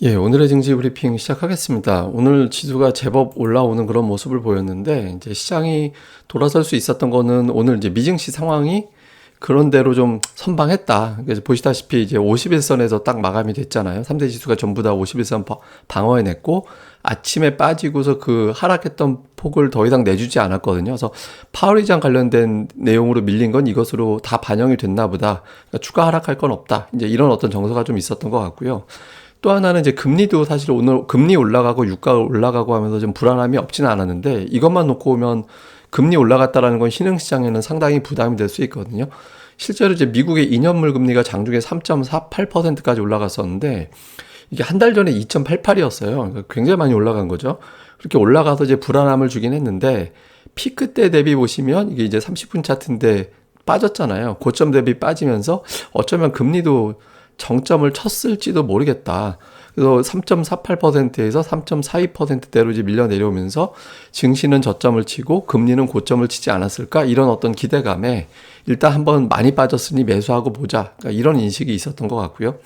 예, 오늘의 증시 브리핑 시작하겠습니다. 오늘 지수가 제법 올라오는 그런 모습을 보였는데, 이제 시장이 돌아설 수 있었던 거는 오늘 이제 미증시 상황이 그런 대로 좀 선방했다. 그래서 보시다시피 이제 51선에서 딱 마감이 됐잖아요. 3대 지수가 전부 다 51선 방어해냈고, 아침에 빠지고서 그 하락했던 폭을 더 이상 내주지 않았거든요. 그래서 파월 의장 관련된 내용으로 밀린 건 이것으로 다 반영이 됐나 보다. 그러니까 추가 하락할 건 없다. 이제 이런 어떤 정서가 좀 있었던 것 같고요. 또 하나는 이제 금리도 사실 오늘 금리 올라가고 유가가 올라가고 하면서 좀 불안함이 없지는 않았는데, 이것만 놓고 보면 금리 올라갔다라는 건 신흥시장에는 상당히 부담이 될 수 있거든요. 실제로 이제 미국의 2년물 금리가 장중에 3.48%까지 올라갔었는데, 이게 한 달 전에 2.88이었어요. 그러니까 굉장히 많이 올라간 거죠. 그렇게 올라가서 이제 불안함을 주긴 했는데, 피크 때 대비 보시면 이게 이제 30분 차트인데 빠졌잖아요. 고점 대비 빠지면서 어쩌면 금리도 정점을 쳤을지도 모르겠다. 그래서 3.48%에서 3.42%대로 이제 밀려 내려오면서 증시는 저점을 치고 금리는 고점을 치지 않았을까? 이런 어떤 기대감에 일단 한번 많이 빠졌으니 매수하고 보자. 그러니까 이런 인식이 있었던 것 같고요.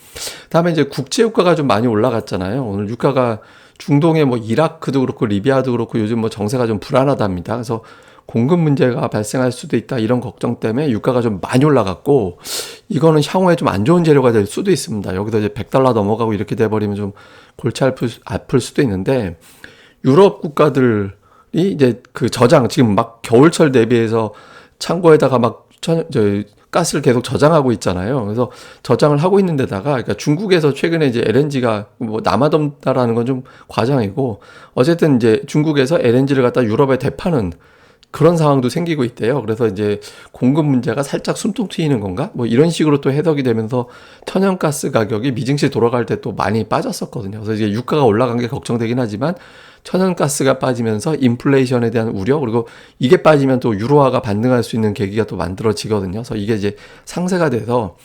다음에 이제 국제 유가가 좀 많이 올라갔잖아요. 오늘 유가가 중동의 뭐 이라크도 그렇고 리비아도 그렇고 요즘 뭐 정세가 좀 불안하답니다. 그래서 공급 문제가 발생할 수도 있다 이런 걱정 때문에 유가가 좀 많이 올라갔고, 이거는 향후에 좀 안 좋은 재료가 될 수도 있습니다. 여기서 이제 100달러 넘어가고 이렇게 돼버리면 좀 골치 아플 수도 있는데, 유럽 국가들이 이제 그 저장 지금 막 겨울철 대비해서 창고에다가 막 가스를 계속 저장하고 있잖아요. 그래서 저장을 하고 있는 데다가, 그러니까 중국에서 최근에 이제 LNG가 뭐 남아돈다라는 건 좀 과장이고, 어쨌든 이제 중국에서 LNG를 갖다 유럽에 대파는 그런 상황도 생기고 있대요. 그래서 이제 공급 문제가 살짝 숨통 트이는 건가? 뭐 이런 식으로 또 해석이 되면서 천연가스 가격이 미증시 돌아갈 때 또 많이 빠졌었거든요. 그래서 이제 유가가 올라간 게 걱정되긴 하지만, 천연가스가 빠지면서 인플레이션에 대한 우려, 그리고 이게 빠지면 또 유로화가 반등할 수 있는 계기가 또 만들어지거든요. 그래서 이게 이제 상세가 돼서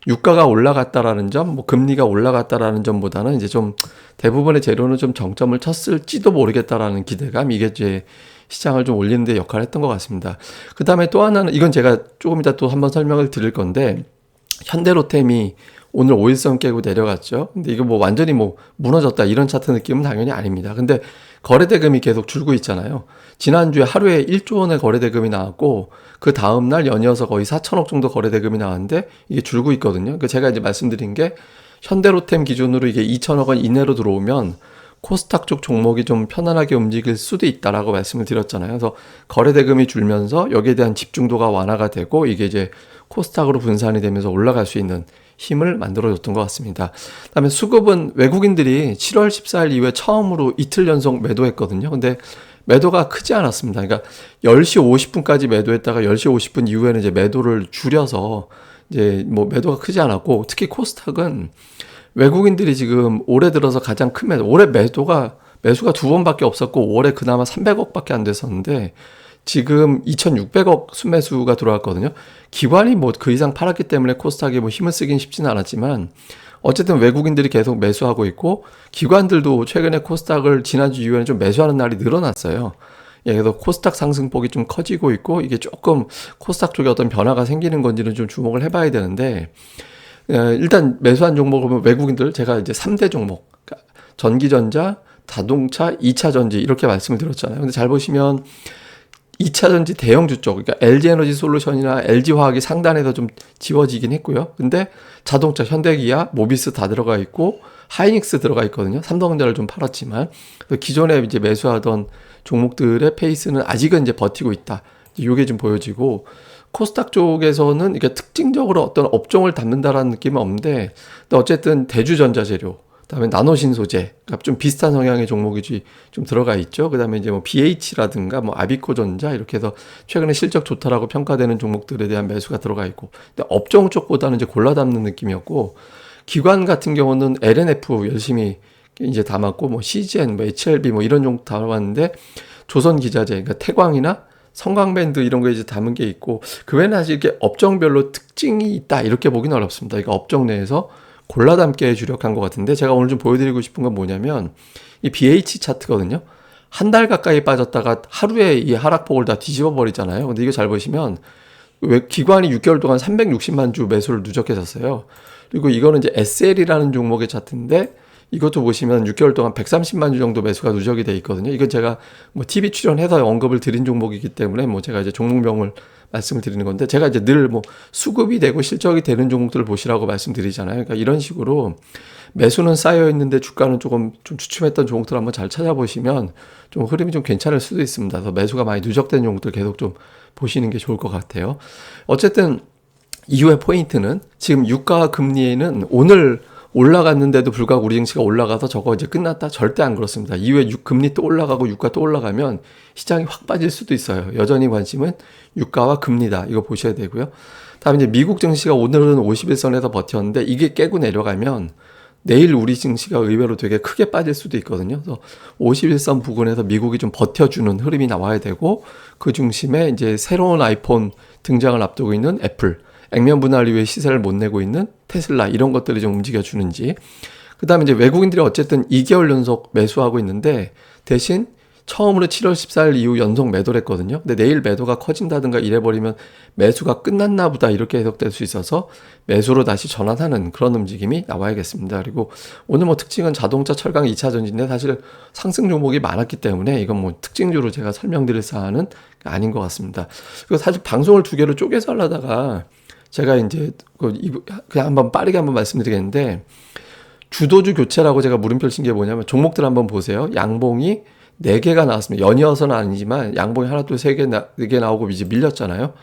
유가가 올라갔다라는 점, 뭐 금리가 올라갔다라는 점보다는 이제 좀 대부분의 재료는 좀 정점을 쳤을지도 모르겠다라는 기대감, 이게 이제 시장을 좀 올리는 데 역할을 했던 것 같습니다. 그 다음에 또 하나는, 이건 제가 조금 이따 또 한번 설명을 드릴 건데, 현대로템이 오늘 5일선 깨고 내려갔죠. 근데 이거 뭐 완전히 뭐 무너졌다 이런 차트 느낌은 당연히 아닙니다. 근데 거래대금이 계속 줄고 있잖아요. 지난주에 하루에 1조 원의 거래대금이 나왔고, 그 다음날 연이어서 거의 4천억 정도 거래대금이 나왔는데 이게 줄고 있거든요. 제가 이제 말씀드린 게, 현대로템 기준으로 이게 2천억 원 이내로 들어오면 코스닥 쪽 종목이 좀 편안하게 움직일 수도 있다라고 말씀을 드렸잖아요. 그래서 거래대금이 줄면서 여기에 대한 집중도가 완화가 되고, 이게 이제 코스닥으로 분산이 되면서 올라갈 수 있는 힘을 만들어줬던 것 같습니다. 그다음에 수급은 외국인들이 7월 14일 이후에 처음으로 이틀 연속 매도했거든요. 근데 매도가 크지 않았습니다. 그러니까 10시 50분까지 매도했다가 10시 50분 이후에는 이제 매도를 줄여서 이제 뭐 매도가 크지 않았고, 특히 코스닥은 외국인들이 지금 올해 들어서 가장 큰 올해 매수가 두 번밖에 없었고, 올해 그나마 300억밖에 안 됐었는데 지금 2,600억 순매수가 들어왔거든요. 기관이 뭐 그 이상 팔았기 때문에 코스닥에 뭐 힘을 쓰긴 쉽지는 않았지만, 어쨌든 외국인들이 계속 매수하고 있고, 기관들도 최근에 코스닥을 지난주 이후에는 좀 매수하는 날이 늘어났어요. 예, 그래서 코스닥 상승폭이 좀 커지고 있고, 이게 조금 코스닥 쪽에 어떤 변화가 생기는 건지는 좀 주목을 해봐야 되는데, 일단 매수한 종목을 보면 외국인들, 제가 이제 3대 종목, 그러니까 전기전자, 자동차, 2차 전지 이렇게 말씀을 드렸잖아요. 근데 잘 보시면 2차 전지 대형주 쪽, 그러니까 LG에너지 솔루션이나 LG화학이 상단에서 좀 지워지긴 했고요. 근데 자동차, 현대기아, 모비스 다 들어가 있고, 하이닉스 들어가 있거든요. 삼성전자를 좀 팔았지만, 기존에 이제 매수하던 종목들의 페이스는 아직은 이제 버티고 있다. 이게 좀 보여지고, 코스닥 쪽에서는 이게 특징적으로 어떤 업종을 담는다라는 느낌은 없는데, 또 어쨌든 대주전자재료, 그다음에 나노신소재, 그러니까 좀 비슷한 성향의 종목이 좀 들어가 있죠. 그다음에 이제 뭐 BH라든가 뭐 아비코전자 이렇게 해서 최근에 실적 좋다라고 평가되는 종목들에 대한 매수가 들어가 있고, 근데 업종 쪽보다는 이제 골라 담는 느낌이었고, 기관 같은 경우는 LNF 열심히 이제 담았고, 뭐 CGN, 뭐 HLB 뭐 이런 종목 담았는데, 조선기자재, 그러니까 태광이나 성광밴드 이런 거 이제 담은 게 있고, 그 외에는 사실 이렇게 업종별로 특징이 있다 이렇게 보기는 어렵습니다. 그러니까 업종 내에서 골라 담기에 주력한 것 같은데, 제가 오늘 좀 보여드리고 싶은 건 뭐냐면, 이 BH 차트거든요. 한 달 가까이 빠졌다가 하루에 이 하락폭을 다 뒤집어 버리잖아요. 근데 이거 잘 보시면, 기관이 6개월 동안 360만 주 매수를 누적했었어요. 그리고 이거는 이제 SL이라는 종목의 차트인데, 이것도 보시면 6개월 동안 130만 주 정도 매수가 누적이 돼 있거든요. 이건 제가 뭐 TV 출연해서 언급을 드린 종목이기 때문에 뭐 제가 이제 종목명을 말씀을 드리는 건데, 제가 이제 늘 뭐 수급이 되고 실적이 되는 종목들을 보시라고 말씀드리잖아요. 그러니까 이런 식으로 매수는 쌓여 있는데 주가는 조금 좀 주춤했던 종목들 한번 잘 찾아보시면 좀 흐름이 좀 괜찮을 수도 있습니다. 그래서 매수가 많이 누적된 종목들 계속 좀 보시는 게 좋을 것 같아요. 어쨌든 이후의 포인트는 지금 유가와 금리에는 오늘 올라갔는데도 불구하고 우리 증시가 올라가서 저거 이제 끝났다? 절대 안 그렇습니다. 이후에 금리 또 올라가고 유가 또 올라가면 시장이 확 빠질 수도 있어요. 여전히 관심은 유가와 금리다. 이거 보셔야 되고요. 다음에 이제 미국 증시가 오늘은 51선에서 버텼는데 이게 깨고 내려가면 내일 우리 증시가 의외로 되게 크게 빠질 수도 있거든요. 그래서 51선 부근에서 미국이 좀 버텨주는 흐름이 나와야 되고, 그 중심에 이제 새로운 아이폰 등장을 앞두고 있는 애플, 액면 분할 이후에 시세를 못 내고 있는 테슬라, 이런 것들이 좀 움직여주는지. 그 다음에 이제 외국인들이 어쨌든 2개월 연속 매수하고 있는데, 대신 처음으로 7월 14일 이후 연속 매도를 했거든요. 근데 내일 매도가 커진다든가 이래버리면 매수가 끝났나 보다 이렇게 해석될 수 있어서 매수로 다시 전환하는 그런 움직임이 나와야겠습니다. 그리고 오늘 뭐 특징은 자동차, 철강, 2차 전지인데 사실 상승 종목이 많았기 때문에 이건 뭐 특징주로 제가 설명드릴 사안은 아닌 것 같습니다. 그리고 사실 방송을 두 개로 쪼개서 하려다가 제가 이제 그냥 한번 빠르게 한번 말씀드리겠는데, 주도주 교체라고 제가 물음표 친 게 뭐냐면 종목들 한번 보세요. 양봉이 4개가 나왔습니다. 연이어서는 아니지만 양봉이 하나, 둘, 세 개, 4개 나오고 이제 밀렸잖아요.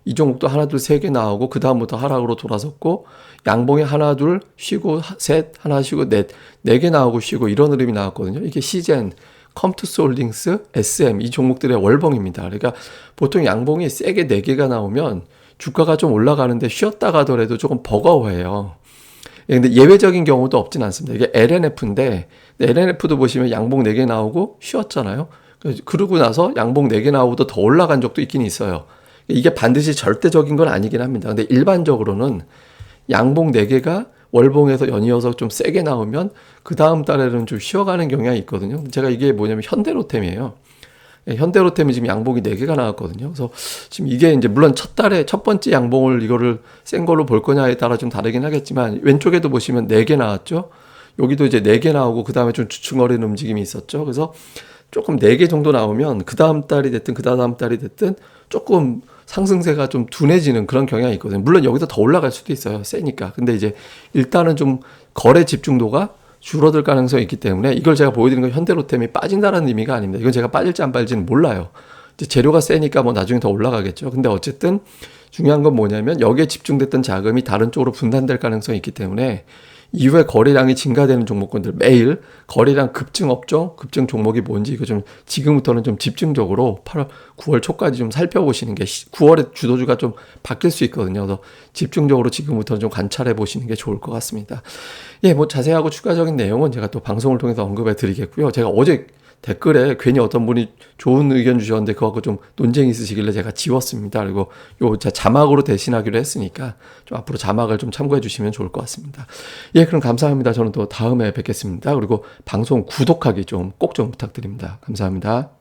이 종목도 하나, 둘, 세 개 나오고 그 다음부터 하락으로 돌아섰고, 양봉이 하나, 둘 쉬고 셋, 하나 쉬고 넷, 4개 나오고 쉬고 이런 흐름이 나왔거든요. 이게 시젠, 컴투스 홀딩스, SM 이 종목들의 월봉입니다. 그러니까 보통 양봉이 세게 4개가 나오면 주가가 좀 올라가는데 쉬었다 가더라도 조금 버거워해요. 근데 예외적인 경우도 없진 않습니다. 이게 LNF인데, LNF도 보시면 양봉 4개 나오고 쉬었잖아요. 그러고 나서 양봉 4개 나오고도 더 올라간 적도 있긴 있어요. 이게 반드시 절대적인 건 아니긴 합니다. 근데 일반적으로는 양봉 4개가 월봉에서 연이어서 좀 세게 나오면 그 다음 달에는 좀 쉬어가는 경향이 있거든요. 제가 이게 뭐냐면 현대로템이에요. 현대로템이 지금 양봉이 4개가 나왔거든요. 그래서 지금 이게 이제 물론 첫 달에 첫 번째 양봉을 이거를 센 걸로 볼 거냐에 따라 좀 다르긴 하겠지만, 왼쪽에도 보시면 4개 나왔죠. 여기도 이제 4개 나오고 그 다음에 좀 주춤거리는 움직임이 있었죠. 그래서 조금 4개 정도 나오면 그 다음 달이 됐든 그 다음 달이 됐든 조금 상승세가 좀 둔해지는 그런 경향이 있거든요. 물론 여기서 더 올라갈 수도 있어요. 세니까. 근데 이제 일단은 좀 거래 집중도가 줄어들 가능성이 있기 때문에, 이걸 제가 보여드리는 건 현대로템이 빠진다는 의미가 아닙니다. 이건 제가 빠질지 안 빠질지는 몰라요. 이제 재료가 세니까 뭐 나중에 더 올라가겠죠. 근데 어쨌든 중요한 건 뭐냐면 여기에 집중됐던 자금이 다른 쪽으로 분산될 가능성이 있기 때문에 이후에 거래량이 증가되는 종목군들, 매일 거래량 급증 업종, 급증 종목이 뭔지 이거 좀 지금부터는 좀 집중적으로 8월, 9월 초까지 좀 살펴보시는 게, 9월에 주도주가 좀 바뀔 수 있거든요. 그래서 집중적으로 지금부터는 좀 관찰해 보시는 게 좋을 것 같습니다. 예, 뭐 자세하고 추가적인 내용은 제가 또 방송을 통해서 언급해 드리겠고요. 제가 어제 댓글에 괜히 어떤 분이 좋은 의견 주셨는데 그거하고 좀 논쟁이 있으시길래 제가 지웠습니다. 그리고 요 자막으로 대신하기로 했으니까 좀 앞으로 자막을 좀 참고해 주시면 좋을 것 같습니다. 예, 그럼 감사합니다. 저는 또 다음에 뵙겠습니다. 그리고 방송 구독하기 좀 꼭 좀 부탁드립니다. 감사합니다.